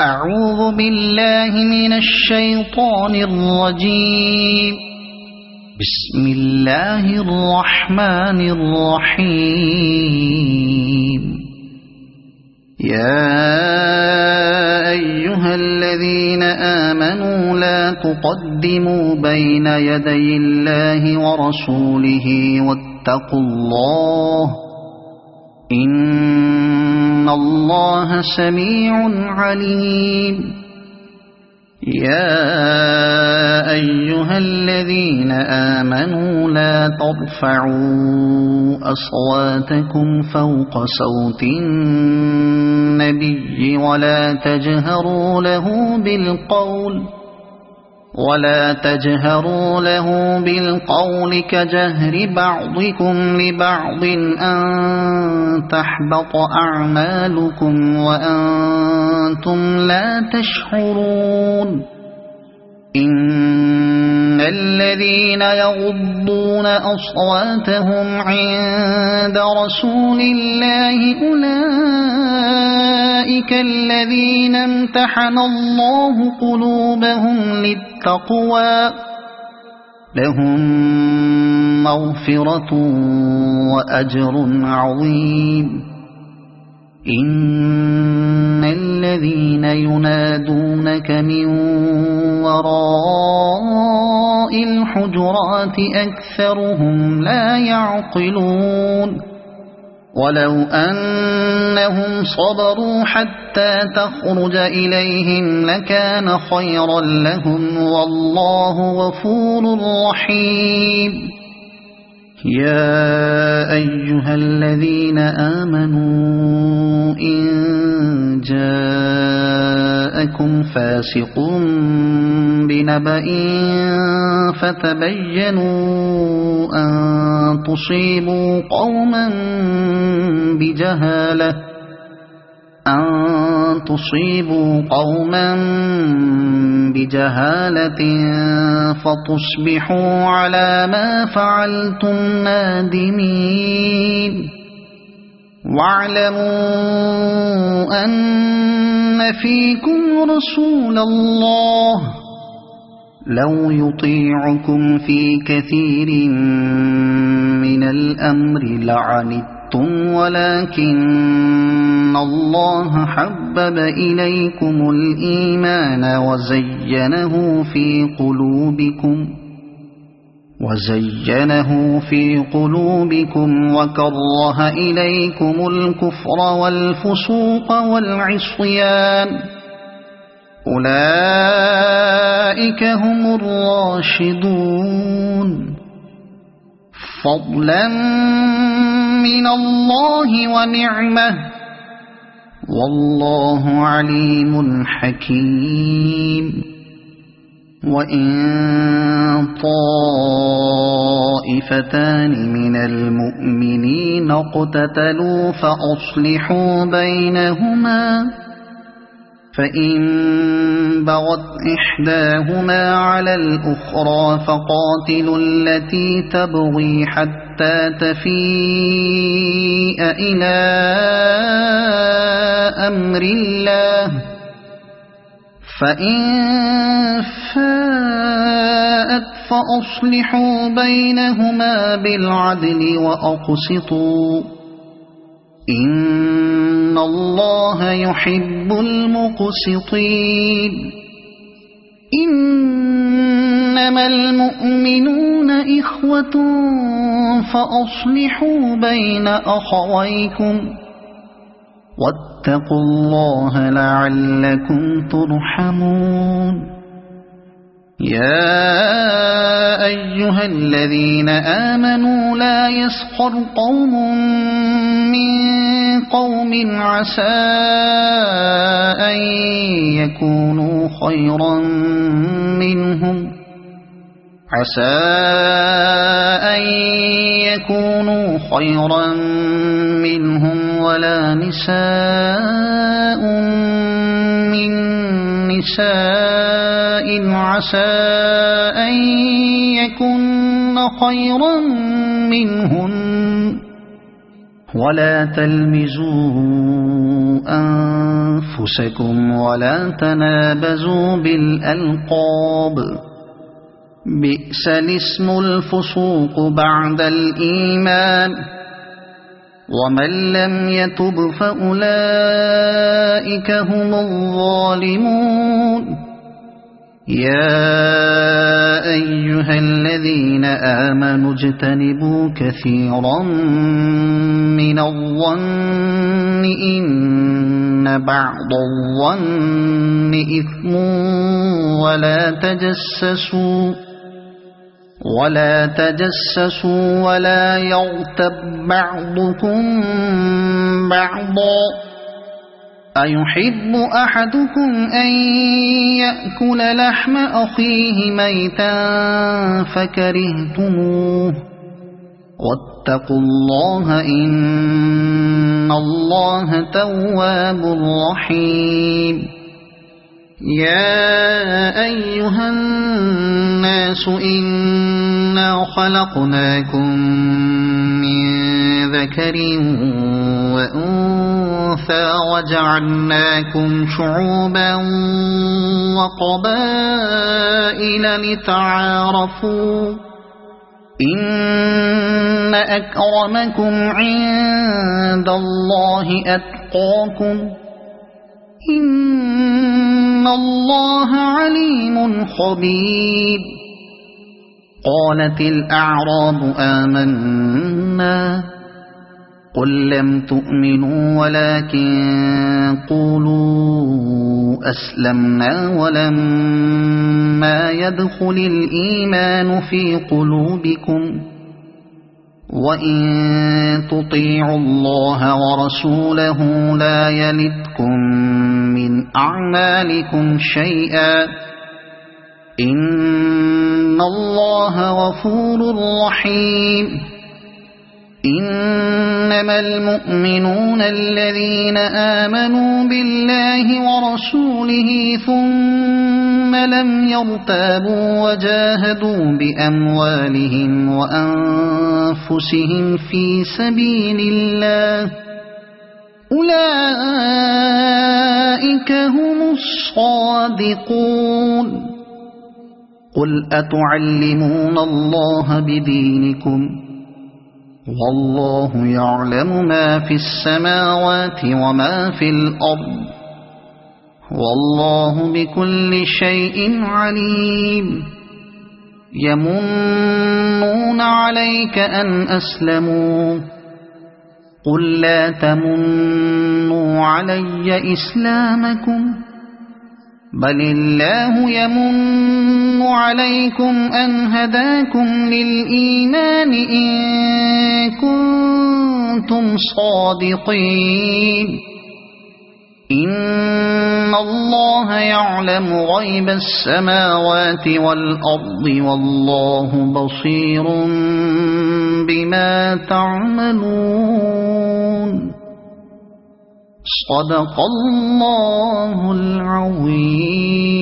أعوذ بالله من الشيطان الرجيم. بسم الله الرحمن الرحيم. يا أيها الذين آمنوا لا تقدموا بين يدي الله ورسوله واتقوا الله إن الله سميع عليم. يا أيها الذين آمنوا لا ترفعوا أصواتكم فوق صوت النبي ولا تجهروا له بالقول كجهر بعضكم لبعض أن تحبط أعمالكم وأنتم لا تشعرون. إن الذين يغضون أصواتهم عند رسول الله أولئك الذين امتحن الله قلوبهم للتقوى لهم مغفرة وأجر عظيم. إن الذين ينادونك من وراء الحجرات أكثرهم لا يعقلون. ولو أنهم صبروا حتى تخرج إليهم لكان خيرا لهم والله غفور رحيم. يا أيها الذين آمنوا إن جاءكم فاسق بنبأ فتبينوا أن تصيبوا قوما بجهالة فتصبحوا على ما فعلتم نادمين. واعلموا أن فيكم رسول الله لو يطيعكم في كثير من الأمر لعنتم ولكن الله حبب إليكم الإيمان وزينه في قلوبكم وكره إليكم الكفر والفسوق والعصيان أولئك هم الراشدون فضلا من الله ونعمة والله عليم حكيم. وإن طائفتان من المؤمنين اقتتلوا فأصلحوا بينهما فإن بغت إحداهما على الأخرى فقاتلوا التي تبغي حتى تفيء إلى أمر الله فإن فاءت فأصلحوا بينهما بالعدل وأقسطوا إن الله يحب المقسطين. إنما المؤمنون إخوة فأصلحوا بين أخويكم واتقوا الله لعلكم ترحمون. يا أيها الذين آمنوا لا يسخر قوم من قوم عسى أن يكونوا خيرا منهم ولا نساء من نساء عسى أن يكن خيرا منهن ولا تلمزوا أنفسكم ولا تنابزوا بالألقاب بئس الاسم الفسوق بعد الإيمان ومن لم يتب فأولئك هم الظالمون يا أيها الذين آمنوا اجتنبوا كثيرا من الظن إن بعض الظن إثم ولا تجسسوا ولا يغتب بعضكم بعضا أيحب أحدكم أن يأكل لحم أخيه ميتا فكرهتموه واتقوا الله إن الله تواب رحيم يا أيها الناس إنا خلقناكم من ذكر وأنثى وجعلناكم شعوبا وقبائل لتعارفوا إن أكرمكم عند الله أتقاكم إن الله عليم خبير قالت الأعراب آمنا قل لم تؤمنوا ولكن قولوا أسلمنا ولما يدخل الإيمان في قلوبكم وإن تطيعوا الله ورسوله لا يلتكم من أعمالكم شيئا إن الله غفور رحيم إنما المؤمنون الذين آمنوا بالله ورسوله ثم لم يرتابوا وجاهدوا بأموالهم وأنفسهم في سبيل الله أولئك هم الصادقون قل أتعلمون الله بدينكم والله يعلم ما في السماوات وما في الأرض والله بكل شيء عليم يمنون عليك أن أسلموا قل لا تمنوا علي إسلامكم بل الله يمن عليكم أن هداكم للإيمان إن كنتم صادقين إن الله يعلم غيب السماوات والأرض والله بصير بما تعملون صدق الله العظيم.